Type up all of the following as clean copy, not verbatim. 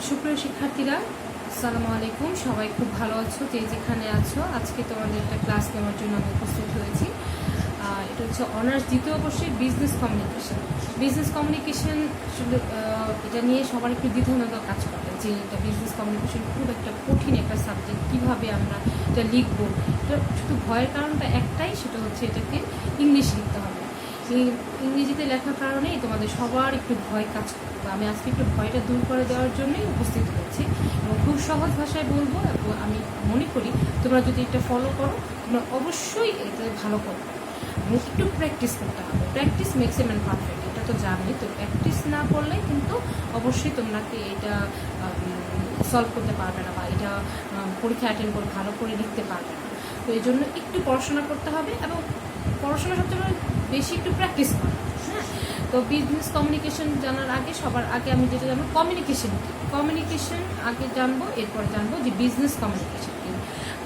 সুপ্রিয় শিক্ষার্থীরা, আসসালামু আলাইকুম। সবাই খুব ভালো আছো, যে যেখানে আছো। আজকে তোমাদের একটা ক্লাস নেওয়ার জন্য আমি উপস্থিত হয়েছি। এটা হচ্ছে অনার্স দ্বিতীয় বর্ষে বিজনেস কমিউনিকেশন। বিজনেস কমিউনিকেশন আসলে এটা নিয়ে সবার একটু দ্বিধাদ্বন্দ্ব কাজ করে, যে এটা বিজনেস কমিউনিকেশন খুব একটা কঠিন একটা সাবজেক্ট, কীভাবে আমরা এটা লিখবো। এটা শুধু ভয়ের কারণটা একটাই, সেটা হচ্ছে এটাকে ইংলিশ লিখতে হবে। ইংরেজিতে লেখার কারণেই তোমাদের সবার একটু ভয় কাজ করবে। আমি আজকে একটু ভয়টা দূর করে দেওয়ার জন্যই উপস্থিত হয়েছি এবং খুব সহজ ভাষায় বলবো, এবং আমি মনে করি তোমরা যদি এটা ফলো করো তোমরা অবশ্যই এটা ভালো করবে। এবং একটু প্র্যাকটিস করতে হবে। Practice makes a man perfect, এটা তো জানি। তো প্র্যাকটিস না করলে কিন্তু অবশ্যই তোমরাকে এটা সলভ করতে পারবে না, বা এটা পরীক্ষা অ্যাটেন্ড করে ভালো করে লিখতে পারবে না। তো এই জন্য একটু পড়াশোনা করতে হবে, এবং পড়াশোনা সবচেয়ে বেশি একটু প্র্যাকটিস করা। হ্যাঁ, তো বিজনেস কমিউনিকেশন জানার আগে সবার আগে আমি যেটা জানবো কমিউনিকেশন কি। কমিউনিকেশন আগে জানবো, এরপর জানবো যে বিজনেস কমিউনিকেশন কি।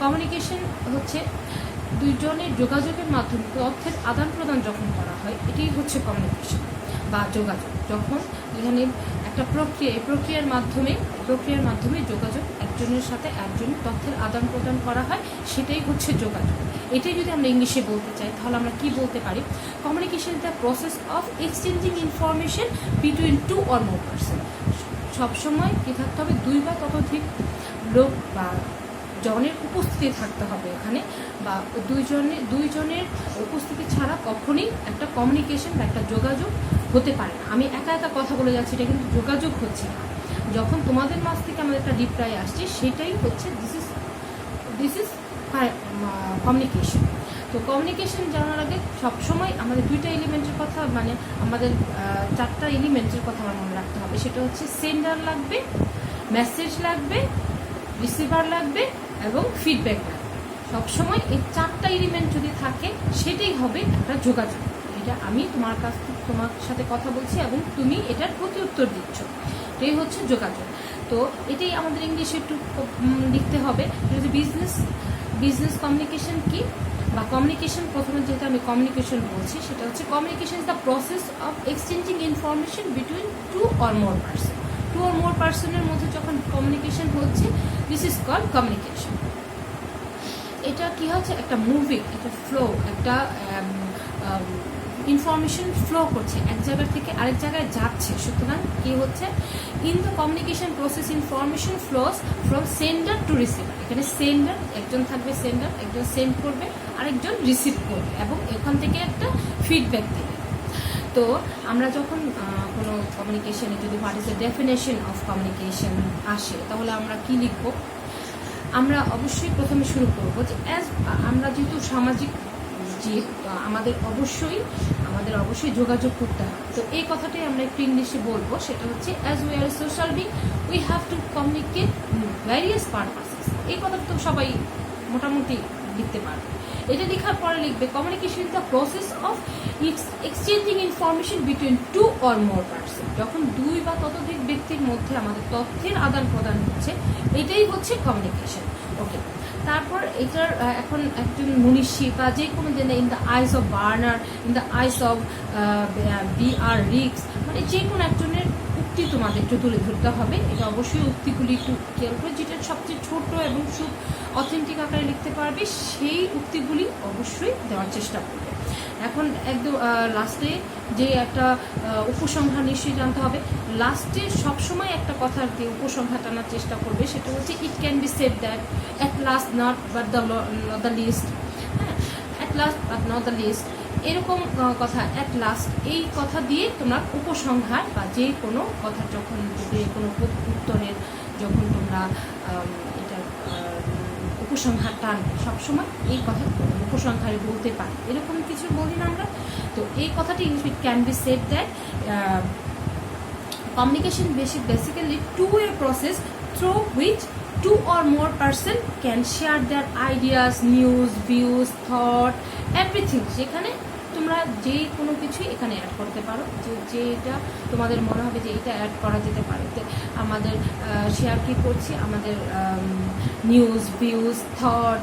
কমিউনিকেশন হচ্ছে দুইজনের যোগাযোগের মাধ্যমে তথ্যের আদান প্রদান যখন করা হয়, এটাই হচ্ছে কমিউনিকেশন বা যোগাযোগ। যখন এখানে একটা প্রক্রিয়া, এই প্রক্রিয়ার মাধ্যমে যোগাযোগ, একজনের সাথে একজনের তথ্যের আদান প্রদান করা হয়, সেটাই হচ্ছে যোগাযোগ। এটাই যদি আমরা ইংলিশে বলতে চাই তাহলে আমরা কি বলতে পারি? Communication is the process of exchanging information between two or more person. সবসময় কী থাকতে হবে? দুই বা ততোধিক লোক বা জনের উপস্থিতি থাকতে হবে এখানে, বা দুইজনের উপস্থিতি ছাড়া কখনই একটা কমিউনিকেশন বা একটা যোগাযোগ হতে পারে না। আমি একা একা কথা বলে যাচ্ছি, এটা কিন্তু যোগাযোগ হচ্ছে না। যখন তোমাদের মাঝ থেকে আমাদের একটা রিপ্লাই আসছে, সেটাই হচ্ছে দিস ইজ কমিউনিকেশন। তো কমিউনিকেশন জানার আগে সবসময় আমাদের দুইটা এলিমেন্টের কথা, মানে আমাদের চারটা এলিমেন্টের কথা আমার মনে রাখতে হবে। সেটা হচ্ছে সেন্ডার লাগবে, মেসেজ লাগবে, রিসিভার লাগবে এবং ফিডব্যাক লাগবে। সবসময় এই চারটা এলিমেন্ট যদি থাকে, সেটাই হবে একটা যোগাযোগ। এটা আমি তোমার সাথে কথা বলছি এবং তুমি এটার প্রতি উত্তর দিচ্ছ, এটাই হচ্ছে যোগাযোগ। তো এটাই আমাদের ইংলিশে একটু লিখতে হবে। বিজনেস কমিউনিকেশন কি বা কমিউনিকেশন, প্রথমে যেটা আমি কমিউনিকেশন বলছি সেটা হচ্ছে communication is the process of exchanging information between two or more person. Two or more পারসনের মধ্যে যখন কমিউনিকেশন হচ্ছে, দিস ইজ কল্ড কমিউনিকেশন। এটা কি হচ্ছে? একটা মুভিং, একটা ফ্লো, একটা ইনফরমেশন ফ্লো করছে, এক জায়গা থেকে আরেক জায়গায় যাচ্ছে। সুতরাং কি হচ্ছে? In the communication process information flows from sender to receiver. এখানে সেন্ডার একজন থাকবে, সেন্ডার একজন সেন্ড করবে, আরেকজন রিসিভ করবে, এবং এখান থেকে একটা ফিডব্যাক দেবে। তো আমরা যখন কোনো কমিউনিকেশনে যদি what is the definition of communication আসে, তাহলে আমরা কি লিখব? আমরা অবশ্যই প্রথমে শুরু করবো যে আমরা যেহেতু সামাজিক জীব, আমাদের অবশ্যই যোগাযোগ করতে হবে। তো এই কথাটাই আমরা একটু ইংলিশে বলবো, সেটা হচ্ছে as we are social being we have to communicate various purposes. এই কথাটা তো সবাই মোটামুটি লিখতে পারবে। এটা লেখার পরে লিখবে communication is the process of exchanging information between two or more person. যখন দুই বা ততোধিক ব্যক্তির মধ্যে আমাদের তথ্যের আদান প্রদান হচ্ছে, এটাই হচ্ছে কমিউনিকেশন। ওকে, তারপর এটার এখন একজন মনীষী বা যে কোনো জেনে ইন দ্য আইস অফ বার্নার, in the eyes of B.R. রিক্স, মানে যে কোনো একজনের উক্তি তোমাদের একটু তুলে ধরতে হবে। এটা অবশ্যই উক্তিগুলি একটু খেয়াল করে, যেটা সবচেয়ে ছোট এবং খুব অথেন্টিক আকারে লিখতে পারবে, সেই উক্তিগুলি অবশ্যই দেওয়ার চেষ্টা করবে। এখন একদম লাস্টে যে একটা উপসংহার নিশ্চয়ই জানতে হবে। লাস্টে সবসময় একটা কথা দিয়ে উপসংহার টানার চেষ্টা করবে, সেটা হচ্ছে it can be said that at last not but the least. হ্যাঁ, at last but not the least, এরকম কথা। অ্যাট লাস্ট এই কথা দিয়ে তোমরা উপসংহার বা যে কোনো কথা, যখন যে কোনো উত্তরের যখন তোমরা এটা উপসংহার টানবে, সবসময় এই কথা উপসংহারে বলতে পারি, এরকম কিছু বলি না আমরা। তো এই কথাটি ইট can be said that communication basically two-way process through which two or more person can share their ideas, news, views, thought, everything. যেখানে তোমরা যে কোনো কিছুই এখানে অ্যাড করতে পারো, যেটা তোমাদের মনে হবে যে এটা অ্যাড করা যেতে পারে। আমাদের শেয়ার কি করছি, আমাদের নিউজ, ভিউজ, থট,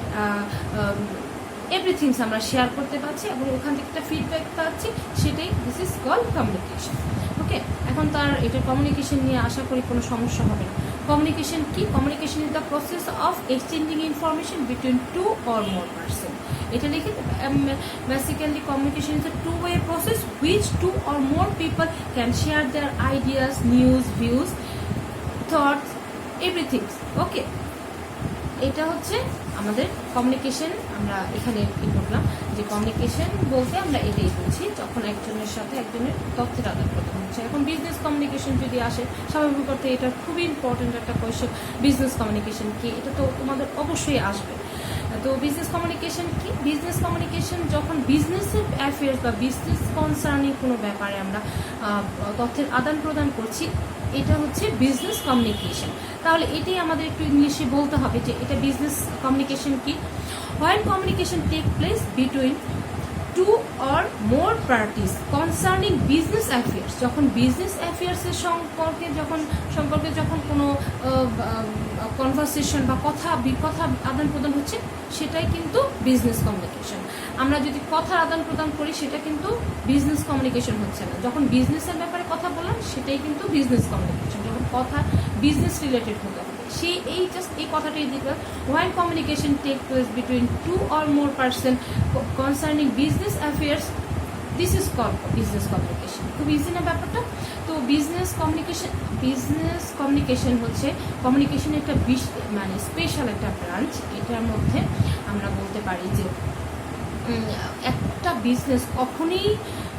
এভরিথিংস আমরা শেয়ার করতে পারছি এবং ওখান থেকে একটা ফিডব্যাক পাচ্ছি, সেটাই দিস ইজ কল্ড কমিউনিকেশন। ওকে, এখন তার এটা কমিউনিকেশন নিয়ে আশা করি কোনো সমস্যা হবে না। কমিউনিকেশন কি? Communication is the process of exchanging information between two or more person. এটা লিখে basically communication is a two-way process which two or more people can share their ideas, news, views, thoughts, everything. ওকে, এটা হচ্ছে আমাদের communication. আমরা এখানে কি করলাম যে কমিউনিকেশন বলতে আমরা এটাই বুঝি যখন একজনের সাথে একজনের তথ্যের আদান প্রদান হচ্ছে। এখন বিজনেস কমিউনিকেশন যদি আসে, স্বাভাবিক অর্থে এটা খুবই ইম্পর্টেন্ট একটা কোয়েশ্চেন, বিজনেস কমিউনিকেশন কি? এটা তো তোমাদের অবশ্যই আসবে। তো বিজনেস কমিউনিকেশন কি? বিজনেস কমিউনিকেশন যখন বিজনেসের অ্যাফেয়ার্স বা বিজনেস কনসার্নিং কোনো ব্যাপারে আমরা তথ্যের আদান প্রদান করছি, এটা হচ্ছে বিজনেস কমিউনিকেশন। তাহলে এটাই আমাদের একটু ইংলিশে বলতে হবে যে এটা বিজনেস কমিউনিকেশন কি? When communication take place between two or more parties concerning business affairs, যখন বিজনেস অ্যাফেয়ার্সের সম্পর্কে যখন কোনো কনভারসেশন বা কথা আদান প্রদান হচ্ছে, সেটাই কিন্তু বিজনেস কমিউনিকেশন। আমরা যদি কথা আদান প্রদান করি সেটা কিন্তু বিজনেস কমিউনিকেশন হচ্ছে না। যখন বিজনেসের ব্যাপারে কথা বললাম সেটাই কিন্তু বিজনেস কমিউনিকেশন, যখন কথা বিজনেস রিলেটেড হতে হবে। এই কথাটাই দিতে when communication take place between two or more person concerning business affairs, this is called business communication. খুব ইজি না ব্যাপারটা? তো বিজনেস কমিউনিকেশন হচ্ছে কমিউনিকেশনের একটা মানে স্পেশাল একটা ব্রাঞ্চ। এটার মধ্যে আমরা বলতে পারি যে একটা বিজনেস কখনোই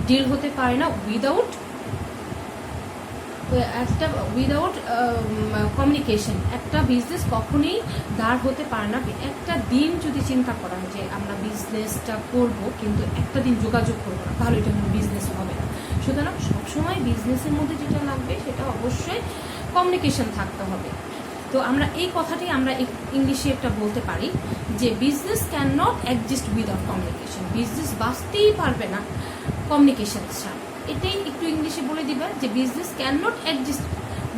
ডিল হতে পারে না উইদাউট কমিউনিকেশন। একটা বিজনেস কখনোই দাঁড় হতে পারে না। একটা দিন যদি চিন্তা করা হয় যে আমরা বিজনেসটা করব কিন্তু একটা দিন যোগাযোগ করবো না, তাহলে এটা কোনো বিজনেস হবে না। সুতরাং সবসময় বিজনেসের মধ্যে যেটা লাগবে সেটা অবশ্যই কমিউনিকেশন থাকতে হবে। তো আমরা এই কথাটাই আমরা ইংলিশে একটা বলতে পারি যে business can not exist without communication. Business বাঁচতেই পারবে না কমিউনিকেশন ছাড়া। এটাই একটু ইংলিশে বলে দিবে যে business can not exist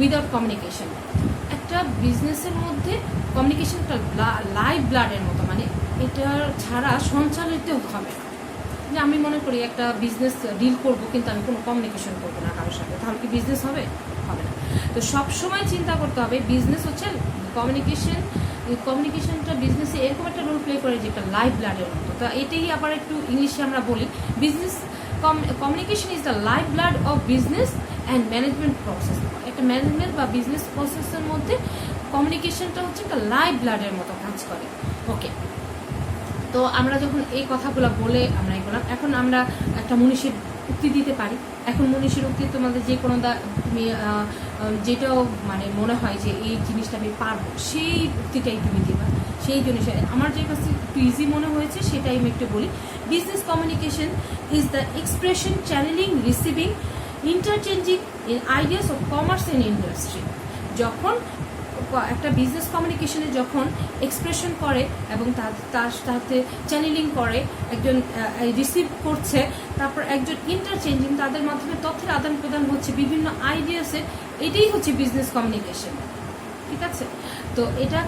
without communication. একটা বিজনেসের মধ্যে কমিউনিকেশনটা লাইফ ব্লাডের মতো, মানে এটা ছাড়া সঞ্চালিত হবে না। যে আমি মনে করি একটা বিজনেস ডিল করব কিন্তু আমি কোনো কমিউনিকেশন করবো না কারোর সাথে, তাহলে কি বিজনেস হবে? হবে না। তো সবসময় চিন্তা করতে হবে বিজনেস হচ্ছে কমিউনিকেশনটা বিজনেসে এরকম একটা রোল প্লে করে যে একটা লাইফ ব্লাডের মতো। তো এটাই আবার একটু ইংলিশে আমরা বলি business communication is the life blood of business and management process. একটা ম্যানেজমেন্ট বা বিজনেস প্রসেসের মধ্যে কমিউনিকেশনটা হচ্ছে একটা লাইফ ব্লাডের মতো কাজ করে। ওকে, তো আমরা যখন এই কথাগুলো বলে আমরা এগুলো, এখন আমরা একটা মনীষীর উক্তি দিতে পারি। এখন মনীষীর উক্তি তোমাদের যে কোনো তুমি যেটাও মানে মনে হয় যে এই জিনিসটা আমি পারবো, সেই উক্তিটাই তুমি দিবা। সেই জিনিসটা আমার যে কাছে একটু ইজি মনে হয়েছে সেটাই আমি একটু বলি। Business communication is the expression, channelling, receiving, interchanging in ideas of commerce and industry. যখন একটা বিজনেস কমিউনিকেশনে যখন এক্সপ্রেশন করে এবং তার সাথে চ্যানেলিং করে, একজন রিসিভ করছে, তারপর একজন ইন্টারচেঞ্জিং, তাদের মাধ্যমে তথ্যের আদান প্রদান হচ্ছে বিভিন্ন আইডিয়াসের, এটাই হচ্ছে বিজনেস কমিউনিকেশন। ঠিক আছে? তো এটা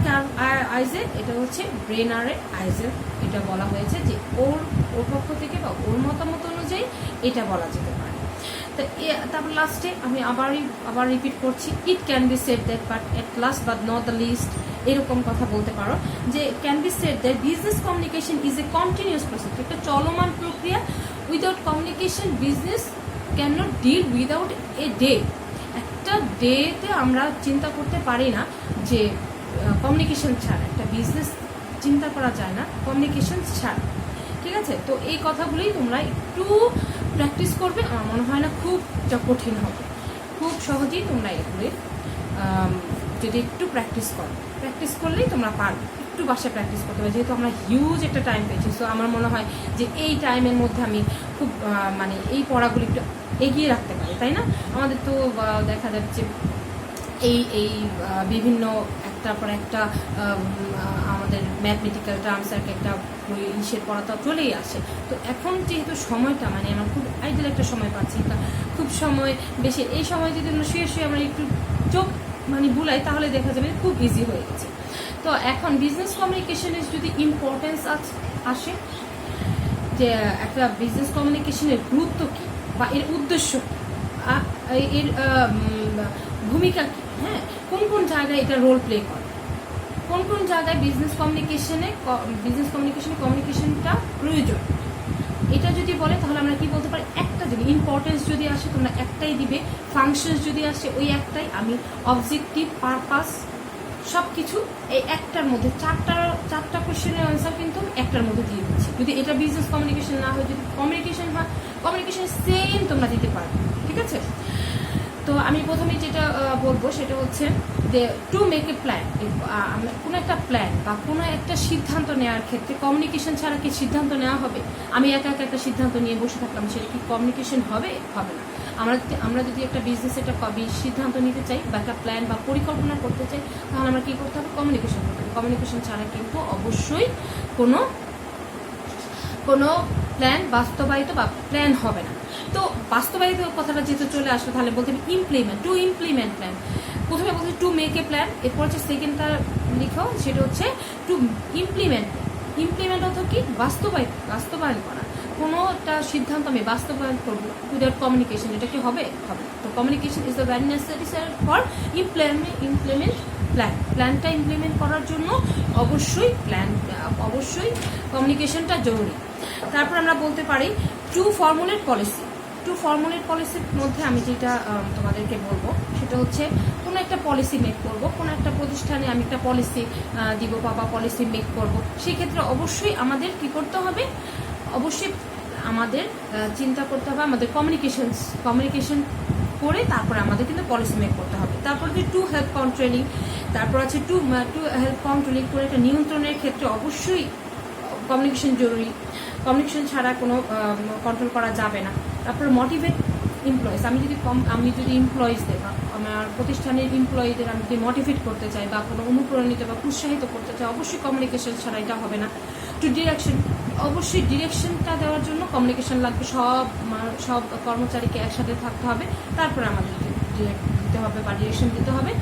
আইজে, এটা হচ্ছে ব্রেনারের আইজে এটা বলা হয়েছে যে ওর পক্ষ থেকে বা ওর মতামত অনুযায়ী এটা বলা যেতে পারে। তো তারপর লাস্টে আমি আবার রিপিট করছি, it can be said that but at last but not the least, এরকম কথা বলতে পারো যে can be said that business communication is a continuous process, একটা চলমান প্রক্রিয়া। Without communication business can not deal without a day. একটা ডেতে আমরা চিন্তা করতে পারি না যে কমিউনিকেশন ছাড়া একটা বিজনেস চিন্তা করা যায় না কমিউনিকেশন ছাড়া। ঠিক আছে? তো এই কথাগুলোই তোমরা একটু প্র্যাকটিস করবে, আমার মনে হয় না খুব কঠিন হবে, খুব সহজেই তোমরা এগুলো যদি একটু প্র্যাকটিস করলেই তোমরা পারবে। একটু বাসায় প্র্যাকটিস করতে হবে, যেহেতু আমরা হিউজ একটা টাইম পেয়েছি। সো আমার মনে হয় যে এই টাইমের মধ্যে আমি খুব মানে এই পড়াগুলো একটু এগিয়ে রাখতে পারি, তাই না? আমাদের তো দেখা যাচ্ছে এই বিভিন্ন একটার পর একটা আমাদের ম্যাথমেটিক্যাল টার্মস একটা ইসের পড়া তো চলেই আসে। তো এখন যেহেতু সময়টা মানে আমার খুব আইডিয়াল একটা সময় পাচ্ছি, খুব সময় বেশি, এই সময় যদি আমরা শুয়ে আমরা একটু চোখ মানে বুলাই তাহলে দেখা যাবে খুব ইজি হয়ে গেছে। তো এখন বিজনেস কমিউনিকেশনের যদি ইম্পর্টেন্স আসে, যে একটা বিজনেস কমিউনিকেশনের গুরুত্ব কী বা এর উদ্দেশ্য কী, এর ভূমিকা কী, হ্যাঁ, কোন কোন জায়গায় এটা রোল প্লে করে, কোন কোন জায়গায় বিজনেস কমিউনিকেশনে কমিউনিকেশনটা প্রয়োজন। এটা যদি বলে তাহলে আমরা কি বলতে পারি, একটা যদি ইম্পর্টেন্স যদি আসে তোমরা একটাই দিবে, ফাংশনস যদি আসে ওই একটাই, আমি অবজেক্টিভ পারপাস সব কিছু এই একটার মধ্যে চারটা কোয়েশ্চেনের আনসার কিন্তু একটার মধ্যে দিয়ে দিচ্ছি। যদি এটা বিজনেস কমিউনিকেশন না হয়, যদি কমিউনিকেশন হয়, কমিউনিকেশন সেম তোমরা দিতে পারবে, ঠিক আছে। তো আমি প্রথমে যেটা বলবো সেটা হচ্ছে যে টু মেক এ প্ল্যান, কোনো একটা প্ল্যান বা কোনো একটা সিদ্ধান্ত নেওয়ার ক্ষেত্রে কমিউনিকেশন ছাড়া কি সিদ্ধান্ত নেওয়া হবে? আমি একা একটা সিদ্ধান্ত নিয়ে বসে থাকলাম, সেটা কি কমিউনিকেশন হবে? হবে না। আমরা যদি একটা বিজনেস একটা সিদ্ধান্ত নিতে চাই বা একটা প্ল্যান বা পরিকল্পনা করতে চাই, তাহলে আমরা কি করতে হবে? কমিউনিকেশন করতে হবে। কমিউনিকেশন ছাড়া কিন্তু অবশ্যই কোনো প্ল্যান বাস্তবায়িত বা প্ল্যান হবে না। তো বাস্তবায়িত কথাটা যেহেতু চলে আসলো, তাহলে বলতে হবে টু ইমপ্লিমেন্ট প্ল্যান। প্রথমে বলতে টু মেক এ প্ল্যান, এরপর হচ্ছে সেকেন্ডটা লিখো, সেটা হচ্ছে টু ইমপ্লিমেন্ট অর্থ কি? বাস্তবায়ন করা। কোনো একটা সিদ্ধান্ত আমি বাস্তবায়ন করবো উইদাউট কমিউনিকেশন, এটা কি হবে? হবে। তো communication is the very necessary for implement প্ল্যানটা ইমপ্লিমেন্ট করার জন্য অবশ্যই কমিউনিকেশনটা জরুরি। তারপর আমরা বলতে পারি টু ফর্মুলেট পলিসির মধ্যে আমি যেটা তোমাদেরকে বলবো সেটা হচ্ছে কোনো একটা পলিসি মেক করব, কোনো একটা প্রতিষ্ঠানে আমি একটা পলিসি দিব বা পলিসি মেক করব, সেক্ষেত্রে অবশ্যই আমাদের কি করতে হবে? অবশ্যই আমাদের চিন্তা করতে হবে, আমাদের কমিউনিকেশন করে তারপরে আমাদের কিন্তু পলিসি মেক করতে হবে। তারপর যে টু হেল্প কন্ট্রোলিং, তারপর আছে টু হেল্প কন্ট্রোলিং করে একটা নিয়ন্ত্রণের ক্ষেত্রে অবশ্যই কমিউনিকেশন জরুরি। কমিউনিকেশন ছাড়া কোনো কন্ট্রোল করা যাবে না। তারপর মোটিভেট এমপ্লয়িজ, আমি যদি এমপ্লয়িজদের বা আমার প্রতিষ্ঠানের এমপ্লয়ীদের আমি যদি মোটিভেট করতে চাই বা কোনো অনুপ্রাণিত বা উৎসাহিত করতে চাই, অবশ্যই কমিউনিকেশন ছাড়া এটা হবে না। টু ডিরেকশন, অবশ্যই ডিরেকশনটা দেওয়ার জন্য কমিউনিকেশন লাগবে, সব কর্মচারীকে একসাথে থাকতে হবে, তারপরে আমাদের দিতে হবে বা ডিরেকশন দিতে হবে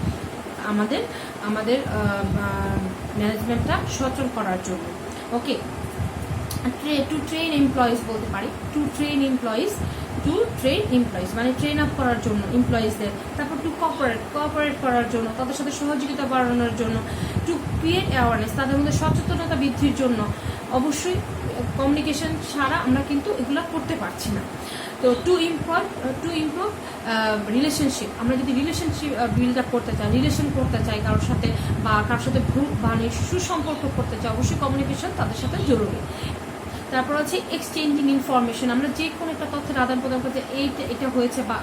আমাদের ম্যানেজমেন্টটা সচল করার জন্য। ওকে, টু ট্রেন এমপ্লয়িজ বলতে পারি, টু ট্রেন এমপ্লয়িজ মানে ট্রেন আপ করার জন্য এমপ্লয়িজদের। তারপর টু কোঅপারেট করার জন্য, তাদের সাথে সহযোগিতা বাড়ানোর জন্য। টু ক্রিয়েট অ্যাওয়ারনেস, তাদের মধ্যে সচেতনতা বৃদ্ধির জন্য। অবশ্যই কমিউনিকেশন ছাড়া আমরা কিন্তু এগুলো করতে পারছি না। তো টু ইমপ্রুভ রিলেশনশিপ, আমরা যদি রিলেশনশিপ বিল্ড আপ করতে চাই কারোর সাথে বা কারোর সাথে মানে সুসম্পর্ক করতে চাই, অবশ্যই কমিউনিকেশন তাদের সাথে জরুরি। তারপর হচ্ছে এক্সচেঞ্জিং ইনফরমেশন, আমরা যে কোনো একটা তথ্যের আদান প্রদান করতে, এটা হয়েছে বা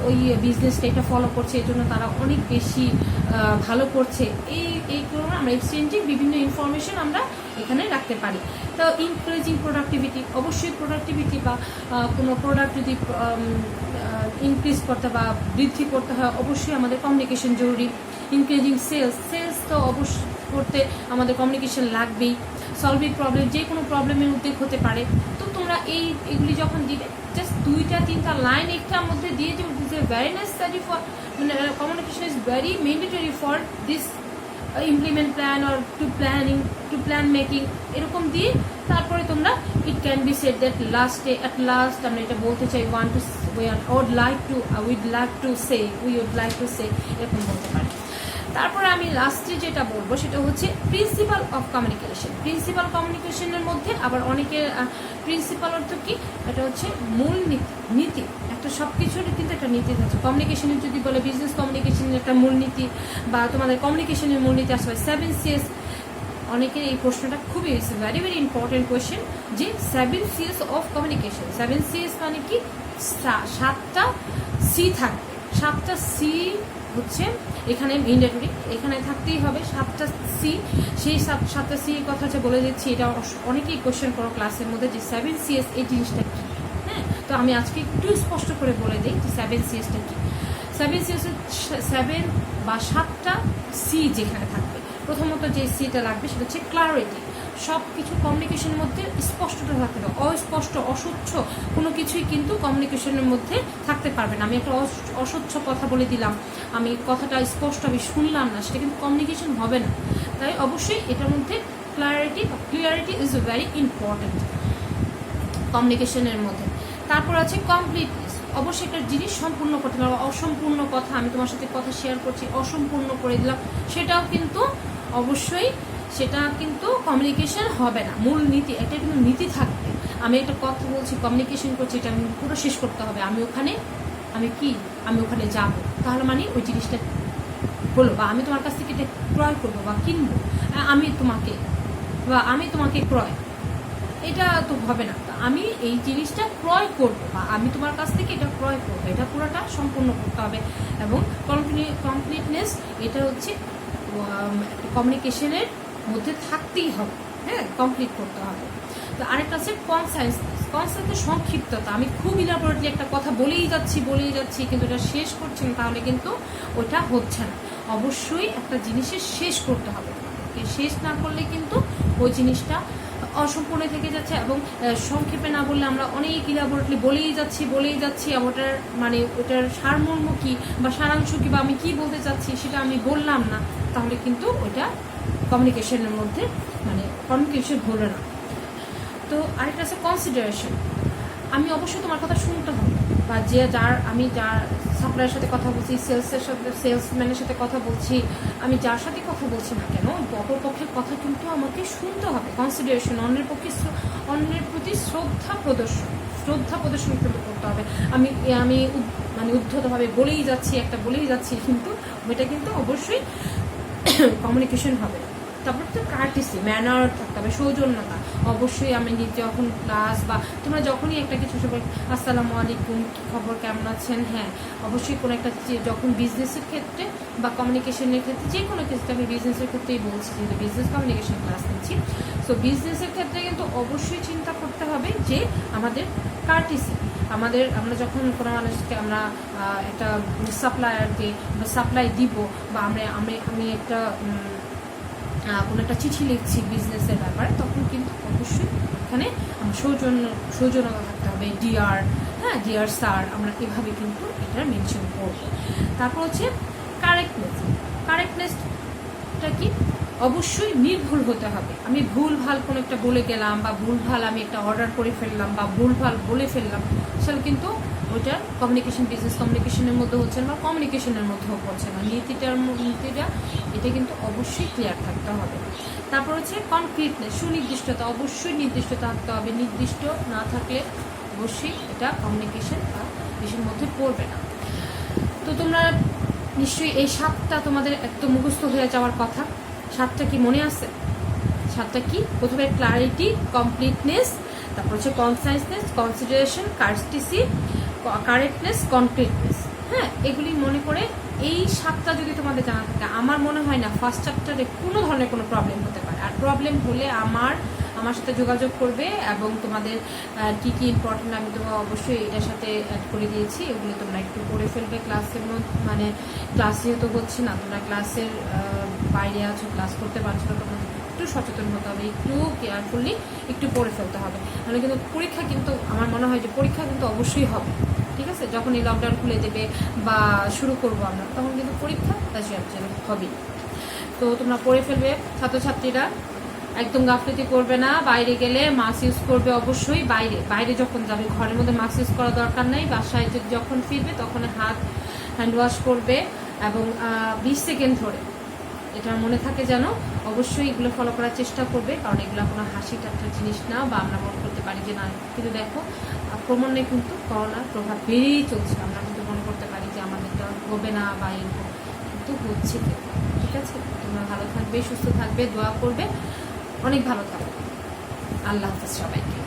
ওই বিজনেসটা এটা ফলো করছে, এই জন্য তারা অনেক বেশি ভালো করছে, এই কারণে আমরা এক্সচেঞ্জিং বিভিন্ন ইনফরমেশন আমরা এখানে রাখতে পারি। তো ইনক্রিজিং প্রোডাক্টিভিটি, অবশ্যই প্রোডাক্টিভিটি বা কোনো প্রোডাক্ট যদি ইনক্রিজ করতে বা বৃদ্ধি করতে হয়, অবশ্যই আমাদের কমিউনিকেশন জরুরি। ইনক্রিজিং সেলস তো অবশ্যই করতে আমাদের কমিউনিকেশন লাগবেই। সলভিং প্রবলেম, যে কোনো প্রবলেমের উদ্বেগ হতে পারে, তো তোমরা এইগুলি যখন দিবে জাস্ট 2-3 লাইন একটার মধ্যে দিয়ে যে ভেরি নেসেসারি ফর, মানে communication is very mandatory for this implement plan or to plan making, এরকম দিয়ে তারপরে তোমরা it can be said that at last আমরা এটা বলতে চাই উইড লাইক টু সে এরকম বলতে পারি। তারপরে আমি লাস্টে যেটা বলবো সেটা হচ্ছে প্রিন্সিপাল অফ কমিউনিকেশনের মধ্যে আবার অনেকের প্রিন্সিপাল অর্থ কি? এটা হচ্ছে মূল নীতি। একটা সব কিছুরই কিন্তু একটা নীতি আছে। কমিউনিকেশনের যদি বলে বিজনেস কমিউনিকেশনের একটা মূলনীতি বা তোমাদের কমিউনিকেশনের মূলনীতি আসলে 7 Cs। অনেকের এই প্রশ্নটা খুবই ভেরি ভেরি ইম্পর্টেন্ট কোয়েশ্চেন, যে 7 Cs অফ কমিউনিকেশন। 7 Cs মানে কি? 7টা C থাকবে। 7টা C হচ্ছে এখানে ম্যান্ডেটরি, এখানে থাকতেই হবে 7টা C। সেই 7টা C কথা হচ্ছে বলে দিচ্ছি, এটা অনেকেই কোয়েশ্চেন করো ক্লাসের মধ্যে যে 7 Cs এই জিনিসটা কি। হ্যাঁ, তো আমি আজকে একটু স্পষ্ট করে বলে দিই যে 7 Csটা কি। 7 Cs 7 বা 7টা C যেখানে থাকবে। প্রথমত যে সিটা লাগবে সেটা হচ্ছে ক্লারিটি। সব কিছু কমিউনিকেশনের মধ্যে স্পষ্টতা থাকতে হবে। অস্পষ্ট অস্বচ্ছ কোনো কিছুই কিন্তু কমিউনিকেশনের মধ্যে থাকতে পারবে না। আমি একটা অস্বচ্ছ কথা বলে দিলাম, আমি কথাটা স্পষ্ট আমি শুনলাম না, সেটা কিন্তু কমিউনিকেশন হবে না। তাই অবশ্যই এটার মধ্যে ক্লিয়ারিটি ইজ ভেরি ইম্পর্টেন্ট কমিউনিকেশনের মধ্যে। তারপর আছে অবশ্যই একটা জিনিস সম্পূর্ণ করতে পারবো। অসম্পূর্ণ কথা, আমি তোমার সাথে কথা শেয়ার করছি, অসম্পূর্ণ করে দিলাম, সেটাও কিন্তু অবশ্যই সেটা কিন্তু কমিউনিকেশন হবে না। মূল নীতি, একটা কিন্তু নীতি থাকবে। আমি একটা কথা বলছি, কমিউনিকেশন করছি, এটা আমি পুরো শেষ করতে হবে। আমি ওখানে যাব, তাহলে মানে ওই জিনিসটা হলো, বা আমি তোমার কাছ থেকে এটা ক্রয় করবো বা কিনবো, আমি তোমাকে ক্রয়, এটা তো হবে না। আমি এই জিনিসটা ক্রয় করব বা আমি তোমার কাছ থেকে এটা ক্রয় করবো, এটা পুরোটা সম্পূর্ণ করতে হবে। এবং কমপ্লিটনেস, এটা হচ্ছে কমিউনিকেশনের মধ্যে থাকতেই হবে, হ্যাঁ, কমপ্লিট করতে হবে। তো আরেকটা আছে কনসাইসনেস, সংক্ষিপ্ততা। আমি খুব ইলাবোরেটলি একটা কথা বলেই যাচ্ছি কিন্তু এটা শেষ করছি না, তাহলে কিন্তু ওটা হচ্ছে না। অবশ্যই একটা জিনিসের শেষ করতে হবে, শেষ না করলে কিন্তু ওই জিনিসটা অসম্পূর্ণ থেকে যাচ্ছে। এবং সংক্ষেপে না বললে আমরা অনেক ইলাবোরেটলি বলেই যাচ্ছি, ওটার সারমর্ম কি বা সারাংশ কি বা আমি কি বলতে চাচ্ছি সেটা আমি বললাম না, তাহলে কিন্তু ওটা কমিউনিকেশনের মধ্যে কমিউনিকেশন হলো না। তো আরেকটা আছে কনসিডারেশন। আমি অবশ্যই তোমার কথা শুনতে হবে, বা যার সাপ্লাইয়ের সাথে কথা বলছি, সেলসম্যানের সাথে কথা বলছি, আমি যার সাথে কথা বলছি না কেন, অপর পক্ষের কথা কিন্তু আমাকে শুনতে হবে। কনসিডারেশন, অন্যের প্রতি শ্রদ্ধা প্রদর্শন কিন্তু করতে হবে। আমি উদ্ধতভাবে বলেই যাচ্ছি কিন্তু ওইটা কিন্তু অবশ্যই কমিউনিকেশন হবে। তারপর তো কার্টিসি, ম্যানার থাকতে হবে, সৌজন্যতা। অবশ্যই আমি যখন ক্লাস বা তোমরা যখনই একটা কিছু আসসালামু আলাইকুম, কি খবর, কেমন আছেন, হ্যাঁ, অবশ্যই কোনো একটা যখন বিজনেসের ক্ষেত্রে বা কমিউনিকেশনের ক্ষেত্রে, যে কোনো ক্ষেত্রে, আমি বিজনেসের ক্ষেত্রেই বলছি যেহেতু বিজনেস কমিউনিকেশন ক্লাস নিচ্ছি, সো বিজনেসের ক্ষেত্রে কিন্তু অবশ্যই চিন্তা করতে হবে যে আমাদের কার্টিসি, আমরা যখন কোনো মানুষকে আমরা একটা সাপ্লায়ারকে সাপ্লাই দিব, বা আমি একটা কোনো একটা চিঠি লিখছি বিজনেসের ব্যাপারে, তখন কিন্তু অবশ্যই এখানে সৌজন্যতা থাকতে হবে। ডিয়ার স্যার, আমরা এভাবে কিন্তু এটা মেনশন করব। তারপর হচ্ছে কারেক্টনেসটা কি, অবশ্যই নির্ভুল হতে হবে। আমি ভুলভাল কোনো একটা বলে গেলাম, বা ভুলভাল আমি একটা অর্ডার করে ফেললাম, বা ভুলভাল বলে ফেললাম, সেটা কিন্তু ওইটা বিজনেস কমিউনিকেশনের মধ্যে হচ্ছে না, বা কমিউনিকেশনের মধ্যেও হচ্ছে না। নীতিটা এটা কিন্তু অবশ্যই ক্লিয়ার থাকতে হবে। তারপর হচ্ছে কনক্রিটনেস, সুনির্দিষ্টতা। অবশ্যই নির্দিষ্ট থাকতে হবে, নির্দিষ্ট না থাকলে অবশ্যই এটা কমিউনিকেশন বা বিষয়ের মধ্যে পড়বে না। তো তোমরা নিশ্চয়ই এই 7টা তোমাদের একদম মুখস্থ হয়ে যাওয়ার কথা। 7টা কি মনে আছে? 7টা কি? প্রথমে ক্লারিটি, কমপ্লিটনেস, তারপর হচ্ছে কনসাইসনেস, কনসিডারেশন, কার্টিসি, কারেক্টনেস, কনক্রিটনেস। হ্যাঁ, এগুলি মনে করে এই 7টা যদি তোমাদের জানা থাকে, আমার মনে হয় না ফার্স্ট চ্যাপ্টারে কোনো ধরনের কোনো প্রবলেম হতে পারে। আর প্রবলেম হলে আমার সাথে যোগাযোগ করবে, এবং তোমাদের কি কি ইম্পর্টেন্ট আমি তো অবশ্যই এটার সাথে অ্যাড করে দিয়েছি, এগুলো তোমরা একটু পড়ে ফেলবে। ক্লাসের মধ্যে ক্লাস যেহেতু হচ্ছে না, তোমরা ক্লাসের বাইরে আছো, ক্লাস করতে পারছো না, তখন একটু সচেতন হতে হবে, একটু কেয়ারফুলি একটু পড়ে ফেলতে হবে। নাহলে কিন্তু পরীক্ষা কিন্তু আমার মনে হয় যে পরীক্ষা কিন্তু অবশ্যই হবে, ঠিক আছে? যখন এই লকডাউন খুলে দেবে বা শুরু করবো আমরা, তখন কিন্তু পরীক্ষা হবেই। তো তোমরা পড়ে ফেলবে ছাত্রছাত্রীরা, একদম গাফলতি করবে না। বাইরে গেলে মাস্ক ইউজ করবে অবশ্যই। বাইরে যখন যাবে, ঘরের মধ্যে মাস্ক ইউজ করা দরকার নেই। বাসায় যখন ফিরবে তখন হ্যান্ড ওয়াশ করবে, এবং 20 সেকেন্ড ধরে, এটা মনে থাকে যেন অবশ্যই এগুলো ফলো করার চেষ্টা করবে, কারণ এগুলো কোনো হাসি ঠাট্টার জিনিস না, বা আমরা মনে করতে পারি যে না, কিন্তু দেখো আক্রমণে কিন্তু করোনার প্রভাব বেড়েই চলছে। আমরা কিন্তু মনে করতে পারি যে আমাদেরটা হবে না বা এরকম, কিন্তু হচ্ছে। ঠিক আছে, তোমরা ভালো থাকবে, সুস্থ থাকবে, দোয়া করবে, অনেক ভালো থাকবে। আল্লাহ হাফেজ সবাইকে।